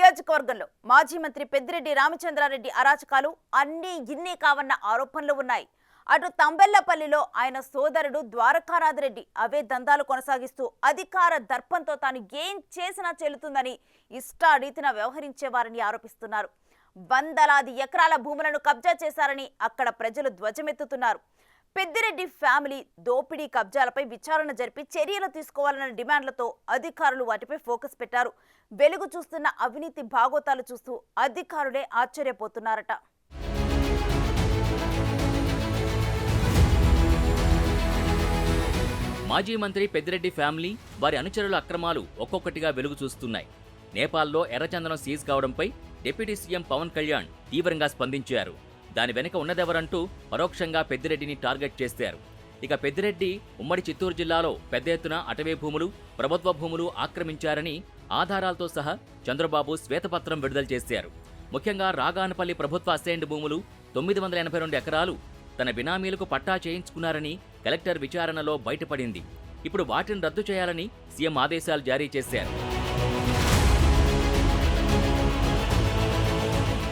నియోజకవర్గంలో మాజీ మంత్రి పెద్దిరెడ్డి రామచంద్రారెడ్డి అరాచకాలు అన్నీ ఇన్ని కావన్న ఆరోపణలు ఉన్నాయి. అటు తంబెల్లపల్లిలో ఆయన సోదరుడు ద్వారకానాథరెడ్డి అవే దందాలు కొనసాగిస్తూ అధికార దర్పంతో తాను ఏం చేసినా చెల్లుతుందని ఇష్టారీతిన వ్యవహరించేవారని ఆరోపిస్తున్నారు. వందలాది ఎకరాల భూములను కబ్జా చేశారని అక్కడ ప్రజలు ధ్వజమెత్తుతున్నారు. పెద్దిరెడ్డి ఫ్యామిలీ దోపిడీ కబ్జాలపై విచారణ జరిపి చర్యలు తీసుకోవాలన్న డిమాండ్లతో అధికారులు వాటిపై ఫోకస్ పెట్టారు. వెలుగు చూస్తున్న అవినీతి భాగోతాలు చూస్తూ అధికారులే ఆశ్చర్యపోతున్నారట. మాజీ మంత్రి పెద్దిరెడ్డి ఫ్యామిలీ వారి అనుచరుల అక్రమాలు ఒక్కొక్కటిగా వెలుగు చూస్తున్నాయి. నేపాల్లో ఎర్రచందనం సీజ్ కావడంపై డిప్యూటీ సీఎం పవన్ కళ్యాణ్ తీవ్రంగా స్పందించారు. దాని వెనుక ఉన్నదెవరంటూ పరోక్షంగా పెద్దిరెడ్డిని టార్గెట్ చేశారు. ఇక పెద్దిరెడ్డి ఉమ్మడి చిత్తూరు జిల్లాలో పెద్ద ఎత్తున అటవీ భూములు, ప్రభుత్వ భూములు ఆక్రమించారని ఆధారాలతో సహా చంద్రబాబు శ్వేతపత్రం విడుదల చేశారు. ముఖ్యంగా రాగానపల్లి ప్రభుత్వ అసైన్డ్ భూములు 982 ఎకరాలు తన బినామీలకు పట్టా చేయించుకున్నారని కలెక్టర్ విచారణలో బయటపడింది. ఇప్పుడు వాటిని రద్దు చేయాలని సీఎం ఆదేశాలు జారీ చేశారు.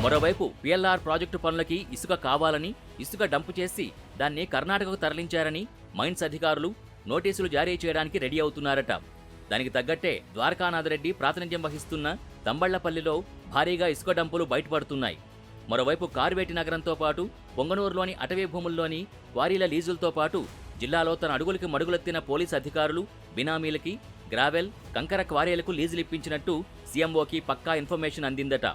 మరోవైపు పిఎల్ఆర్ ప్రాజెక్టు పనులకి ఇసుక కావాలని ఇసుక డంపు చేసి దాన్ని కర్ణాటకకు తరలించారని మైన్స్ అధికారులు నోటీసులు జారీ చేయడానికి రెడీ అవుతున్నారట. దానికి తగ్గట్టే ద్వారకానాథరెడ్డి ప్రాతినిధ్యం వహిస్తున్న తంబళ్లపల్లిలో భారీగా ఇసుక డంపులు బయటపడుతున్నాయి. మరోవైపు కార్వేటి నగరంతో పాటు పొంగనూరులోని అటవీ భూముల్లోని క్వారీల లీజులతో పాటు జిల్లాలో తన అడుగులకి మడుగులెత్తిన పోలీసు అధికారులు బినామీలకి గ్రావెల్, కంకర క్వారీలకు లీజులిప్పించినట్టు సీఎంఓకి పక్కా ఇన్ఫర్మేషన్ అందిందట.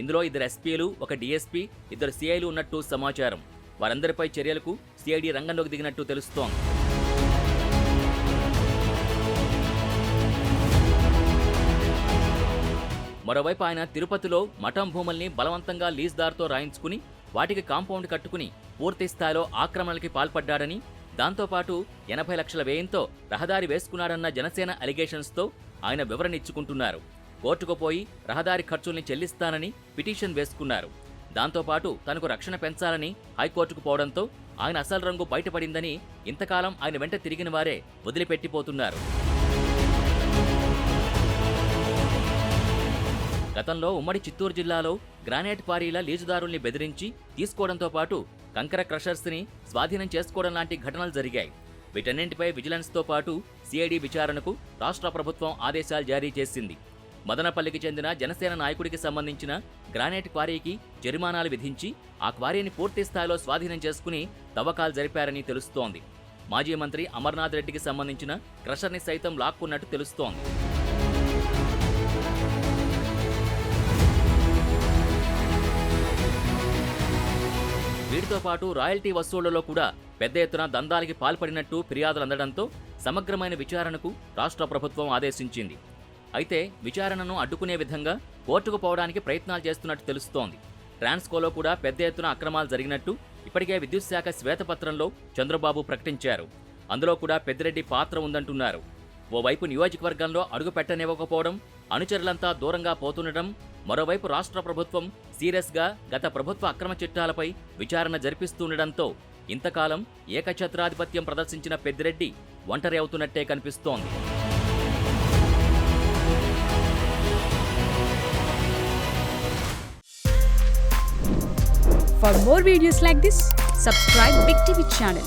ఇందులో 2 ఎస్పీలు, 1 డీఎస్పీ, 2 సీఐలు ఉన్నట్టు సమాచారం. వారందరిపై చర్యలకు సిఐడి రంగంలోకి దిగినట్టు తెలుస్తోంది. మరోవైపు ఆయన తిరుపతిలో మఠం భూముల్ని బలవంతంగా లీజ్దార్తో రాయించుకుని వాటికి కాంపౌండ్ కట్టుకుని పూర్తి స్థాయిలో ఆక్రమణలకి పాల్పడ్డాడని, దాంతోపాటు 80 లక్షల వ్యయంతో రహదారి వేసుకున్నాడన్న జనసేన అలిగేషన్స్తో ఆయన వివరణ ఇచ్చుకుంటున్నారు. కోర్టుకు పోయి రహదారి ఖర్చుల్ని చెల్లిస్తానని పిటిషన్ వేసుకున్నారు. దాంతోపాటు తనకు రక్షణ పెంచాలని హైకోర్టుకు పోవడంతో ఆయన అసలు రంగు బయటపడిందని ఇంతకాలం ఆయన వెంట తిరిగిన వారే వదిలిపెట్టిపోతున్నారు. గతంలో ఉమ్మడి చిత్తూరు జిల్లాలో గ్రానైట్ క్వారీల లీజుదారుల్ని బెదిరించి తీసుకోవడంతో పాటు కంకర క్రషర్స్ని స్వాధీనం చేసుకోవడం లాంటి ఘటనలు జరిగాయి. వీటన్నింటిపై విజిలెన్స్తో పాటు సిఐడి విచారణకు రాష్ట్ర ప్రభుత్వం ఆదేశాలు జారీ చేసింది. మదనపల్లికి చెందిన జనసేన నాయకుడికి సంబంధించిన గ్రానైట్ క్వారీకి జరిమానాలు విధించి ఆ క్వారీని పూర్తి స్థాయిలో స్వాధీనం చేసుకుని తవ్వకాలు జరిపారని తెలుస్తోంది. మాజీ మంత్రి అమర్నాథ్ రెడ్డికి సంబంధించిన క్రషర్ని సైతం లాక్కున్నట్టు తెలుస్తోంది. వీటితో పాటు రాయల్టీ వసూళ్లలో కూడా పెద్ద ఎత్తున దందాలకి పాల్పడినట్టు ఫిర్యాదులు అందడంతో సమగ్రమైన విచారణకు రాష్ట్ర ప్రభుత్వం ఆదేశించింది. అయితే విచారణను అడ్డుకునే విధంగా కోర్టుకు పోవడానికి ప్రయత్నాలు చేస్తున్నట్టు తెలుస్తోంది. ట్రాన్స్కోలో కూడా పెద్ద ఎత్తున అక్రమాలు జరిగినట్టు ఇప్పటికే విద్యుత్ శాఖ శ్వేతపత్రంలో చంద్రబాబు ప్రకటించారు. అందులో కూడా పెద్దిరెడ్డి పాత్ర ఉందంటున్నారు. ఓవైపు నియోజకవర్గంలో అడుగు పెట్టనివ్వకపోవడం, అనుచరులంతా దూరంగా పోతుండటం, మరోవైపు రాష్ట్ర ప్రభుత్వం సీరియస్గా గత ప్రభుత్వ అక్రమ చిట్టాలపై విచారణ జరిపిస్తుండటంతో ఇంతకాలం ఏకఛత్రాధిపత్యం ప్రదర్శించిన పెద్దిరెడ్డి ఒంటరి అవుతున్నట్టే కనిపిస్తోంది. For more videos like this, subscribe Big TV channel.